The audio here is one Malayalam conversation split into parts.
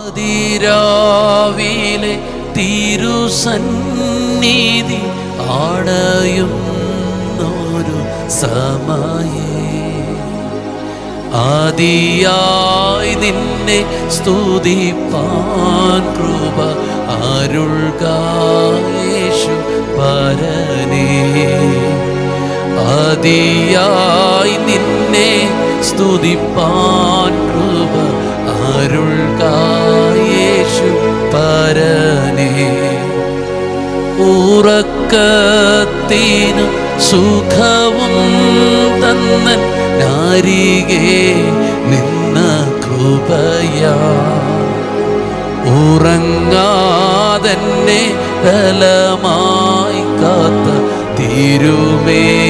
അതിരാവിലെ തിരുസന്നിധി ആടയുന്നൊരു സമയേ ആദിയായി നിന്നെ സ്തുതിപ്പാൻ കൃപ അരുൾക യേശു പരനേ ആദിയായി നിന്നെ സ്തുതിപ്പാൻ കൃപ അരുൾക യേശു പരനേ ഉറക്കത്തിനു സുഖവും തന്നൻ നാരികെ നിന്ന കൃപയാ ഉറങ്ങാതെന്നെ ബലമായി കാത്ത തിരുമേനിക്ക്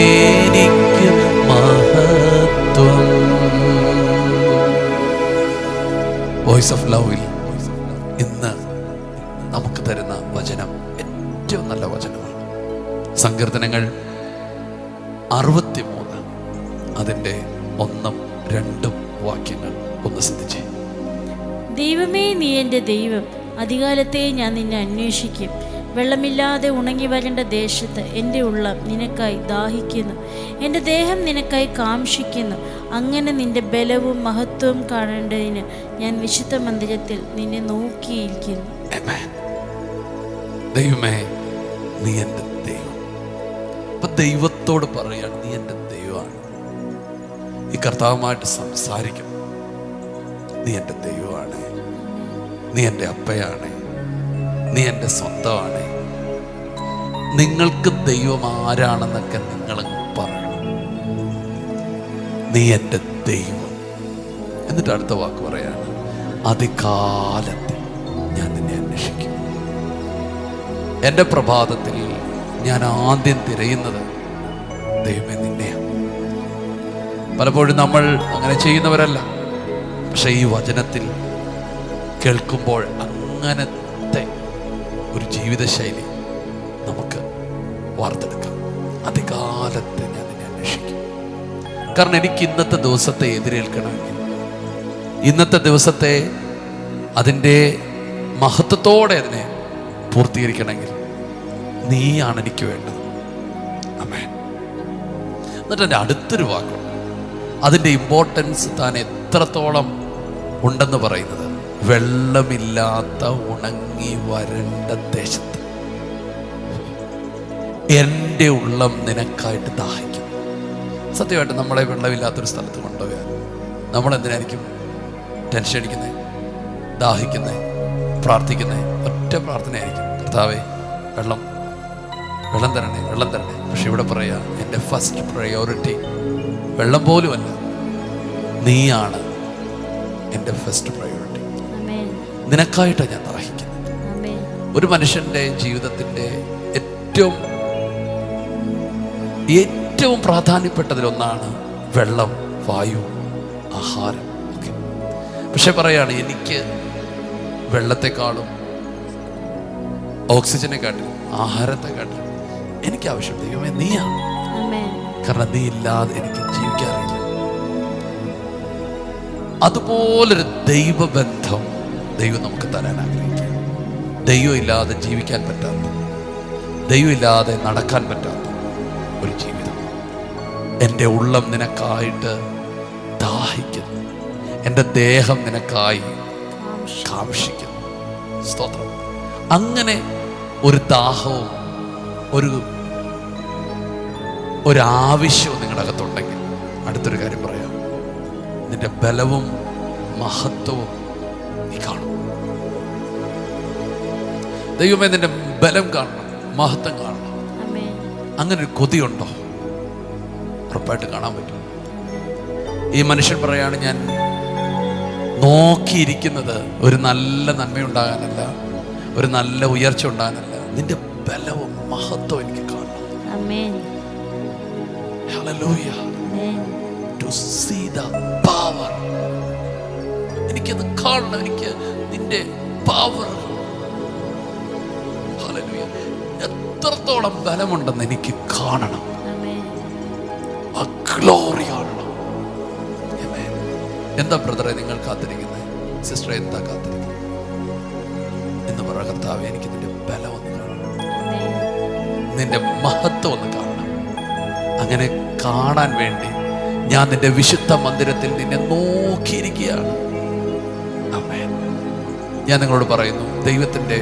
മഹത്വം. വോയിസ് ഓഫ് ലവിൽ ഇന്ന് നമുക്ക് തരുന്ന വചനം ഏറ്റവും നല്ല വചനമാണ്. സങ്കീർത്തനങ്ങൾ 63 അതിൻ്റെ 1, 2 വാക്യങ്ങൾ ഒന്ന് ശ്രദ്ധിച്ചേ. ദൈവമേ, നീ എൻ്റെ ദൈവം, അധികാലത്തെ ഞാൻ നിന്നെ അന്വേഷിക്കും. വെള്ളമില്ലാതെ ഉണങ്ങി വരേണ്ട ദേശത്ത് എൻ്റെ ഉള്ളം നിനക്കായി ദാഹിക്കുന്നു, എൻ്റെ ദേഹം നിനക്കായി കാംക്ഷിക്കുന്നു. അങ്ങനെ നിന്റെ ബലവും മഹത്വവും കാണേണ്ടതിന് ഞാൻ വിശുദ്ധ മന്ദിരത്തിൽ നിന്നെ നോക്കിയിരിക്കുന്നു. ദൈവമേ, നീ എൻ്റെ ദൈവം. അപ്പൊ ദൈവത്തോട് പറയാണ്, നീ എൻ്റെ ദൈവമാണ്. ഈ കർത്താവുമായിട്ട് സംസാരിക്കണം. നീ എൻ്റെ ദൈവമാണ്, നീ എൻ്റെ അപ്പയാണ്, നീ എൻ്റെ സ്വന്തമാണ്. നിങ്ങൾക്ക് ദൈവം ആരാണെന്നൊക്കെ നിങ്ങളങ്ങ് പറയണം. നീ എൻ്റെ ദൈവം. എന്നിട്ട് അടുത്ത വാക്ക് പറയാണ്, അതികാലത്തിൽ ഞാൻ നിന്നെ അന്വേഷിക്കും. എൻ്റെ പ്രഭാതത്തിൽ ഞാൻ ആദ്യം തിരയുന്നത് ദൈവമേ നിന്നെയാണ്. പലപ്പോഴും നമ്മൾ അങ്ങനെ ചെയ്യുന്നവരല്ല. പക്ഷെ ഈ വചനത്തിൽ കേൾക്കുമ്പോൾ അങ്ങനത്തെ ഒരു ജീവിതശൈലി നമുക്ക് വാർത്തെടുക്കാം. അതികാലത്ത് ഞാൻ നിന്നെ അന്വേഷിക്കും. കാരണം എനിക്ക് ഇന്നത്തെ ദിവസത്തെ എതിരേൽക്കണമെങ്കിൽ, ഇന്നത്തെ ദിവസത്തെ അതിൻ്റെ മഹത്വത്തോടെ അതിനെ പൂർത്തീകരിക്കണമെങ്കിൽ നീയാണ് എനിക്ക് വേണ്ടത്. ആമേൻ. എന്നിട്ട് എൻ്റെ അടുത്തൊരു വാക്കുണ്ട്, അതിൻ്റെ ഇമ്പോർട്ടൻസ് താൻ എത്രത്തോളം ഉണ്ടെന്ന് പറയുന്നത്, വെള്ളമില്ലാത്ത ഉണങ്ങി വരണ്ട ദേശത്ത് എൻ്റെ ഉള്ളം നിനക്കായിട്ട് ദാഹിക്കും. സത്യമായിട്ട് നമ്മളെ വെള്ളമില്ലാത്തൊരു സ്ഥലത്ത് കൊണ്ടുപോയാൽ നമ്മളെന്തിനായിരിക്കും ടെൻഷൻ അടിക്കുന്നത്, ദാഹിക്കുന്നത്, പ്രാർത്ഥിക്കുന്നത്? ഒറ്റ പ്രാർത്ഥനയായിരിക്കും, കർത്താവേ വെള്ളം തരണേ, വെള്ളം തരണേ. പക്ഷെ ഇവിടെ പറയാ, എൻ്റെ ഫസ്റ്റ് പ്രയോറിറ്റി വെള്ളം പോലുമല്ല, നീയാണ് എൻ്റെ ഫസ്റ്റ് പ്രയോറിറ്റി. നിനക്കായിട്ടാണ് ഞാൻ ദാഹിക്കുന്നത്. ഒരു മനുഷ്യൻ്റെ ജീവിതത്തിൻ്റെ ഏറ്റവും പ്രാധാന്യപ്പെട്ടതിലൊന്നാണ് വെള്ളം, വായു, ആഹാരം ഒക്കെ. പക്ഷെ പറയാണ്, എനിക്ക് വെള്ളത്തെക്കാളും ഓക്സിജനെക്കാട്ടിലും ആഹാരത്തെക്കാട്ടിലും എനിക്ക് ആവശ്യം ദൈവമേ നീയാണ്. കാരണം നീ ഇല്ലാതെ എനിക്ക് ജീവിക്കാറില്ല. അതുപോലൊരു ദൈവബന്ധം ദൈവം നമുക്ക് തരാൻ ആഗ്രഹിക്കുക. ദൈവം ഇല്ലാതെ ജീവിക്കാൻ പറ്റാത്ത, ദൈവം ഇല്ലാതെ നടക്കാൻ പറ്റാത്ത ഒരു ജീവിതം. എൻ്റെ ഉള്ളം നിനക്കായിട്ട് ദാഹിക്കുന്നു, എൻ്റെ ദേഹം നിനക്കായി കാംക്ഷിക്കുന്നു. സ്തോത്രം. അങ്ങനെ ഒരു ദാഹവും ഒരാവശ്യവും നിങ്ങളുടെ അകത്തുണ്ടെങ്കിൽ അടുത്തൊരു കാര്യം പറയാം, നിന്റെ ബലവും മഹത്വവും നീ കാണും. ദൈവമേ, നിന്റെ ബലം കാണണം, മഹത്വം കാണണം. അങ്ങനെ ഒരു കൊതിയുണ്ടോ? ഉറപ്പായിട്ട് കാണാൻ പറ്റും. ഈ മനുഷ്യൻ പറയാണ്, ഞാൻ നോക്കിയിരിക്കുന്നത് ഒരു നല്ല നന്മയുണ്ടാകാനല്ല, ഒരു നല്ല ഉയർച്ച ഉണ്ടാകാനല്ല, നിന്റെ ബലവും മഹത്വം എനിക്ക് കാണണം. Hallelujah. To see the power. എനിക്കത് കാണണം, എനിക്ക് നിന്റെ പവർ. Hallelujah. എത്രത്തോളം ബലമുണ്ടെന്ന് എനിക്ക് കാണണം, ആ ഗ്ലോറി കാണണം. എന്താ ബ്രദറെ നിങ്ങൾ കാത്തിരിക്കുന്നത്? സിസ്റ്ററെ എന്താ കാത്തിരിക്കുന്നത്? എന്ന് പറ, കർത്താവേ എനിക്ക് നിന്റെ ബലം ഒന്ന് കാണണം, നിന്റെ മഹത്വം ഒന്ന് കാണണം. അങ്ങനെ കാണാൻ വേണ്ടി ഞാൻ നിന്റെ വിശുദ്ധ മന്ദിരത്തിൽ നിന്നെ നോക്കിയിരിക്കുകയാണ്. ആമേൻ. ഞാൻ നിങ്ങളോട് പറയുന്നു, ദൈവത്തിൻ്റെ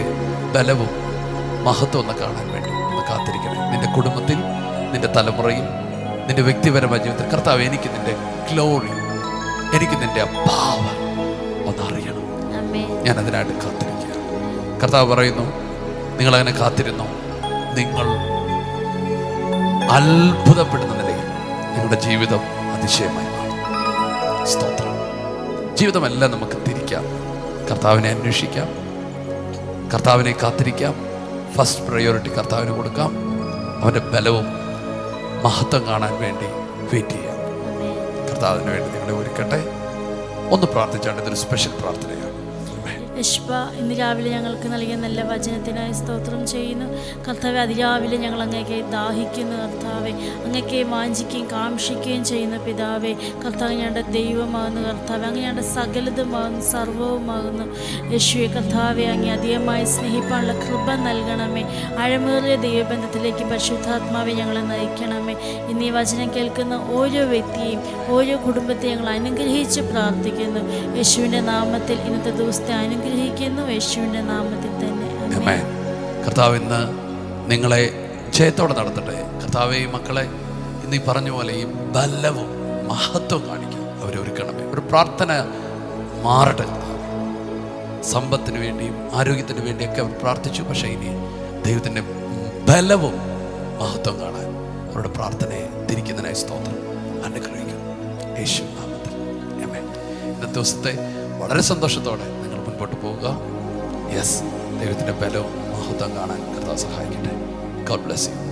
ബലവും മഹത്വം ഒന്ന് കാണാൻ വേണ്ടി ഒന്ന് കാത്തിരിക്കണേ. നിന്റെ കുടുംബത്തിൽ, നിന്റെ തലമുറയിൽ, നിന്റെ വ്യക്തിപരമായ ജീവിതത്തിൽ കർത്താവ് എനിക്ക് നിന്റെ ഗ്ലോറി, എനിക്ക് നിന്റെ പവർ ഒന്നറിയണം. ഞാൻ അതിനായിട്ട് കാത്തിരിക്കുക. കർത്താവ് പറയുന്നു, നിങ്ങളങ്ങനെ കാത്തിരുന്നു, നിങ്ങൾ അത്ഭുതപ്പെടുന്ന നിലയിൽ നിങ്ങളുടെ ജീവിതം അതിശയമായി മാറും. സ്തോത്രം. ജീവിതമെല്ലാം നമുക്ക് തിരിക്കാം. കർത്താവിനെ അന്വേഷിക്കാം, കർത്താവിനെ കാത്തിരിക്കാം, ഫസ്റ്റ് പ്രയോറിറ്റി കർത്താവിന് കൊടുക്കാം. അവൻ്റെ ബലവും മഹത്വം കാണാൻ വേണ്ടി വെയിറ്റ് ചെയ്യാം. കർത്താവിന് വേണ്ടി നിങ്ങളെ ഒരുക്കട്ടെ. ഒന്ന് പ്രാർത്ഥിച്ചാണ്ട് ഇതൊരു സ്പെഷ്യൽ പ്രാർത്ഥനയാണ്. യശ്ബ, ഇന്ന് രാവിലെ ഞങ്ങൾക്ക് നൽകിയ നല്ല വചനത്തിനായി സ്തോത്രം ചെയ്യുന്നു കർത്താവെ. അതിരാവിലെ ഞങ്ങൾ അങ്ങേക്ക് ദാഹിക്കുന്നു കർത്താവെ, അങ്ങേക്ക് വാഞ്ചിക്കുകയും കാക്ഷിക്കുകയും ചെയ്യുന്ന പിതാവെ. കർത്താവ് ഞങ്ങളുടെ ദൈവമാകുന്നു കർത്താവെ, അങ്ങ് ഞങ്ങളുടെ സകലതുമാകുന്നു, സർവവുമാകുന്നു യേശുവെ. കർത്താവെ, അങ്ങേ അധികമായി സ്നേഹിപ്പാനുള്ള കൃപ നൽകണമേ. ആഴമേറിയ ദൈവബന്ധത്തിലേക്ക് പരിശുദ്ധാത്മാവെ ഞങ്ങളെ നയിക്കണമേ. ഇന്ന് ഈ വചനം കേൾക്കുന്ന ഓരോ വ്യക്തിയെയും, ഓരോ കുടുംബത്തെയും ഞങ്ങൾ അനുഗ്രഹിച്ച് പ്രാർത്ഥിക്കുന്നു യേശുവിൻ്റെ നാമത്തിൽ. ഇന്നത്തെ ദിവസത്തെ അനുഗ്രഹിക്കുന്നു യേശുവിൻ്റെ നാമത്തിൽ തന്നെ. ആമേൻ. കർത്താവ് ഇന്ന് നിങ്ങളെ ജയത്തോടെ നടത്തട്ടെ. കർത്താവെ, ഈ മക്കളെ ഇന്ന് ഈ പറഞ്ഞ പോലെ ഈ ബലവും മഹത്വം കാണിക്കും അവരെ ഒരുക്കണമേ. ഒരു പ്രാർത്ഥന മാറട്ടെ. സമ്പത്തിന് വേണ്ടിയും ആരോഗ്യത്തിന് വേണ്ടിയൊക്കെ അവർ പ്രാർത്ഥിച്ചു. പക്ഷേ ഇനി ദൈവത്തിൻ്റെ ബലവും മഹത്വം കാണാൻ അവരുടെ പ്രാർത്ഥനയെ തിരിക്കുന്നതിനായി സ്തോത്രം അനുഗ്രഹിക്കുന്നു യേശു നാമത്തിൽ. ആമേൻ. ഇന്നത്തെ ദിവസത്തെ വളരെ സന്തോഷത്തോടെ നിങ്ങൾ മുൻപോട്ട് പോവുക. യെസ്, ദൈവത്തിൻ്റെ ബലവും മഹത്വം കാണാൻ കർത്താവ് സഹായിക്കട്ടെ. God bless you.